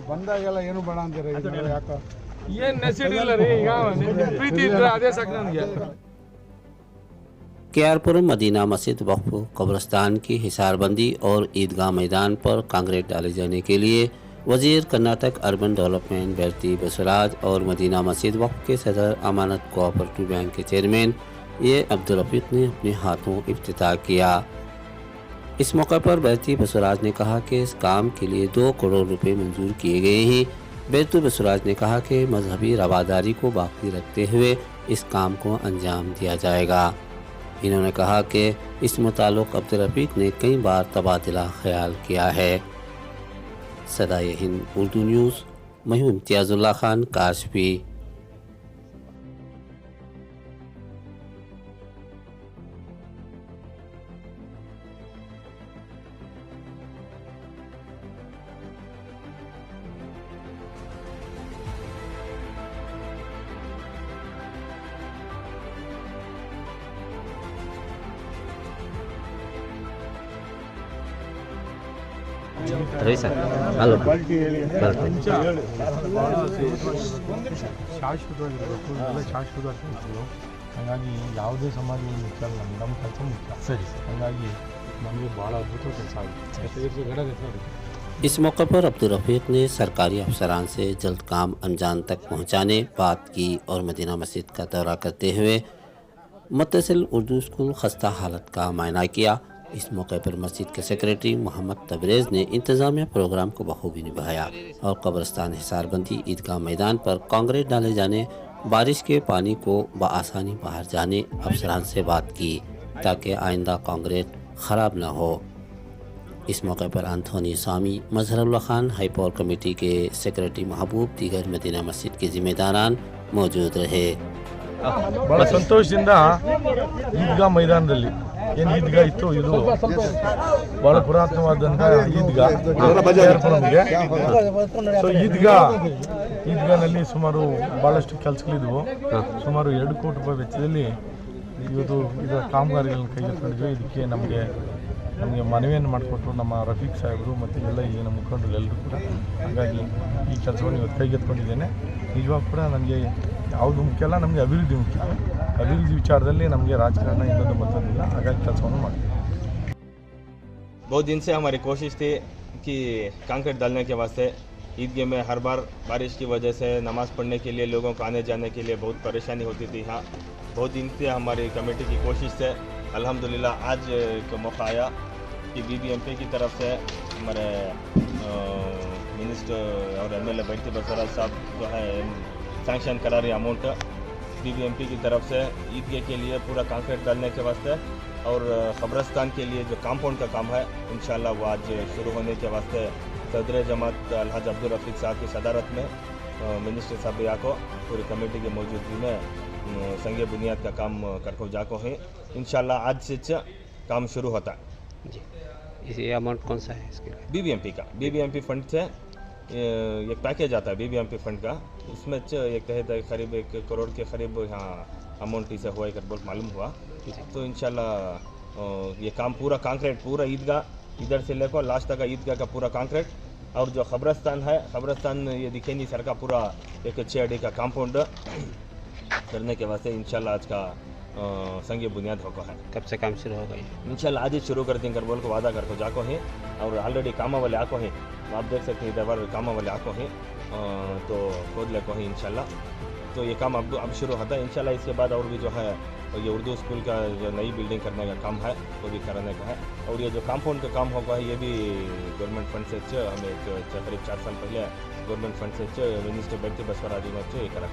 ಬಂದಾಗೆಲ್ಲ ಏನು ಬೇಡ ಅಂತೀರಿ ಯಾಕ ಏನು ನೆಸಿಟಿ ಇಲ್ಲ ರೀ ಈಗ ಪ್ರೀತಿ ಇದ್ರೆ ಅದೇ ಸಾಕು ನನಗೆ KRपुर मदीना मस्जिद वक्फ कब्रिस्तान की हिसारबंदी और ईदगाह मैदान पर कांक्रीट डाले जाने के लिए वजीर कर्नाटक अर्बन डेवलपमेंट बैरती बसवराज और मदीना मस्जिद वक्फ के सदर अमानत कोऑपरेटिव बैंक के चेयरमैन ये अब्दुल रफीक ने अपने हाथों इफ्तिताह किया। इस मौके पर बैरती बसवराज ने कहा कि इस काम के लिए 2 करोड़ रुपए मंजूर किए गए हैं। बैरती बसवराज ने कहा कि मजहबी रवादारी को बाकी रखते हुए इस काम को अंजाम दिया जाएगा। इन्होंने कहा कि इस मुताल्लिक़ अब्दुल रफीक ने कई बार तबादला ख्याल किया है। सदाए हिंद उर्दू न्यूज़, मैं हूं इम्तियाज़ुल्लाह खान काशफी। ಶಾಶ್ವತವಾಗಿರಬೇಕು ಎಲ್ಲ ಶಾಶ್ವತವಾಗಿ ಮುಖ್ಯ ಹಾಗಾಗಿ ಯಾವುದೇ ಸಮಾಜ ಮುಖ್ಯ ಅಲ್ಲ ನಮ್ಮ ಕೆಲಸ ಮುಖ್ಯ ಸರಿ ಹಾಗಾಗಿ ನಮಗೆ ಭಾಳ ಅದ್ಭುತ ಕೆಲಸ ಆಗುತ್ತೆ। इस मौके पर अब्दुल रफीक ने सरकारी अफसरान से जल्द काम अंजाम तक पहुंचाने बात की और मदीना मस्जिद का दौरा करते हुए मुत्तसिल उर्दू स्कूल खस्ता हालत का मायना किया। इस मौके पर मस्जिद के सेक्रेटरी मोहम्मद तबरेज़ ने इंतज़ामिया प्रोग्राम को बखूबी निभाया और कब्रिस्तान हिसारबंदी ईदगाह मैदान पर कांक्रीट डाले जाने, बारिश के पानी को बआसानी बाहर जाने अफसरान से बात की ताकि आइंदा कांक्रीट ख़राब न हो। इस मौके पर एंथोनी स्वामी, मजहरुल्लाह खान, हाईपोर कमेटी के सेक्रेटरी महबूब, दीगर मदीना मस्जिद के जिम्मेदारान मौजूद रहे। ಭಾಳ ಸಂತೋಷದಿಂದ ಈದ್ಗಾ ಮೈದಾನದಲ್ಲಿ ಏನು ಈದ್ಗಾ ಇತ್ತು ಇದು ಭಾಳ ಪುರಾತನವಾದಂಥ ಈದ್ಗಾ ನಮಗೆ ಸೊ ಈದ್ಗಾನಲ್ಲಿ ಸುಮಾರು ಭಾಳಷ್ಟು ಕೆಲಸಗಳಿದ್ವು ಸುಮಾರು 2 ಕೋಟಿ ರೂಪಾಯಿ ವೆಚ್ಚದಲ್ಲಿ ಇವತ್ತು ಇದರ ಕಾಮಗಾರಿಗಳನ್ನು ಕೈಗೆತ್ತಿಕೊಂಡಿದ್ವಿ। ಇದಕ್ಕೆ ನಮಗೆ ಮನವಿಯನ್ನು ಮಾಡಿಕೊಟ್ರು ನಮ್ಮ ರಫೀಕ್ ಸಾಹೇಬರು ಮತ್ತು ಎಲ್ಲ ಈಗಿನ ಮುಖಂಡರು ಎಲ್ಲರೂ ಕೂಡ। ಹಾಗಾಗಿ ಈ ಕೆಲಸವನ್ನು ಇವತ್ತು ಕೈಗೆತ್ತಿಕೊಂಡಿದ್ದೇನೆ। ನಿಜವಾಗ ಕೂಡ ನನಗೆ ಯಾವುದು ಮುಖ್ಯ ಅಲ್ಲ, ನಮಗೆ ಅಭಿವೃದ್ಧಿ ಮುಖ್ಯ। ಅಭಿವೃದ್ಧಿ ವಿಚಾರದಲ್ಲಿ ನಮಗೆ ರಾಜಕಾರಣ ಇನ್ನೊಂದು ಮತ್ತೊಂದಿಲ್ಲ, ಹಾಗಾಗಿ ಕೆಲಸವನ್ನು ಮಾಡ್ತೀವಿ। बहुत दिन से हमारी कोशिश थी कि कंक्रीट डालने के वास्ते ईदगाह में हर बार बारिश की वजह से नमाज़ पढ़ने के लिए लोगों को आने जाने के लिए बहुत परेशानी होती थी। हाँ, बहुत दिन से हमारी कमेटी की कोशिश से अल्हम्दुलिल्लाह आज एक मौका आया कि BBMP की तरफ से हमारे मिनिस्टर और MLA बैरती बसवराज साहब जो है सैंक्शन करा रही अमाउंट BBMP की तरफ से ईदगाह के लिए पूरा कंक्रीट डालने के वास्ते और कब्रिस्तान के लिए जो कंपाउंड का काम है इंशाल्लाह वो आज शुरू होने के वास्ते सदर जमात अलहाज अब्दुल रफीक साहब की सदारत में मिनिस्टर साहब को पूरी कमेटी की मौजूदगी में संगे बुनियाद का काम करको जाको है। इंशाल्लाह आज से काम शुरू होता है जी। इस अमाउंट कौन सा है इसके लिए? BBMP फंड से एक पैकेज आता है BBMP फंड का, उसमें एक तहत करीब 1 करोड़ के करीब यहाँ अमाउंट इसे हुआ कर बोल मालूम हुआ। तो इंशाल्लाह ये काम पूरा कंक्रीट पूरा ईदगाह इधर से लेकर लास्ट तक ईदगाह का पूरा कंक्रीट और जो कब्रिस्तान है कब्रिस्तान ये दिखे नहीं सर का पूरा एक 6 अड़ी का कंपाउंड करने के वास्ते इंशाल्लाह आज का संगे बुनियाद होगा है। कब से काम शुरू होगा? इंशाल्लाह आज ही शुरू कर देंगे बोल को वादा करको जाको है और ऑलरेडी कामा वाले आको हैं, आप देख सकते हैं इधर कामा वाले आको हैं तो खोद लेको है इंशाल्लाह। तो ये काम अब शुरू होता है इंशाल्लाह। इसके बाद और भी जो है ये उर्दू स्कूल का जो नई बिल्डिंग करने का काम है वो भी कराने का है और ये जो कंपाउंड का काम होगा ये भी गवर्नमेंट फंड से हमें करीब 4 साल पहले गवर्नमेंट फंड से मिनिस्टर बैरती बसवराज ने ये करा।